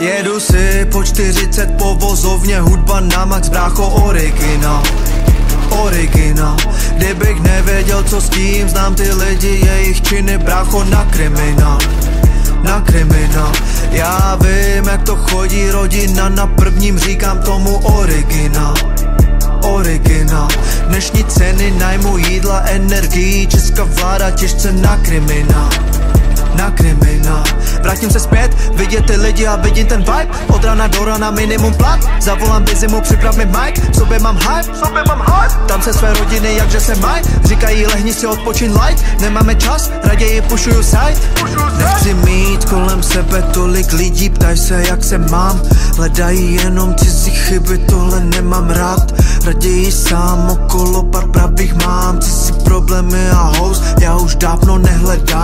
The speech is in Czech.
Jedu si po 40 po vozovně, hudba na max, brácho, originál. Originál. Kdybych nevěděl co s tím, znám ty lidi, jejich činy, brácho, na kriminál. Na kriminál. Já vím jak to chodí, rodina na prvním, říkám tomu originál. Originál. Dnešní ceny nájmu, jídla, energií, česká vláda těžce na kriminál. Na kriminál. Vrátím se zpět, vidět ty lidi a vidím ten vibe. Od rana do rana minimum plat. Zavolám Bizimu, připrav mi mic. V sobě mám hype, tam se své rodiny, jakže se maj. Říkají lehni si, odpočin light. Nemáme čas, raději pušuju side. Nechci mít kolem sebe tolik lidí, ptaj se jak se mám. Hledají jenom cizí chyby, tohle nemám rád. Raději sám okolo pár pravých mám. Cizí problémy a host, já už dávno nehledám.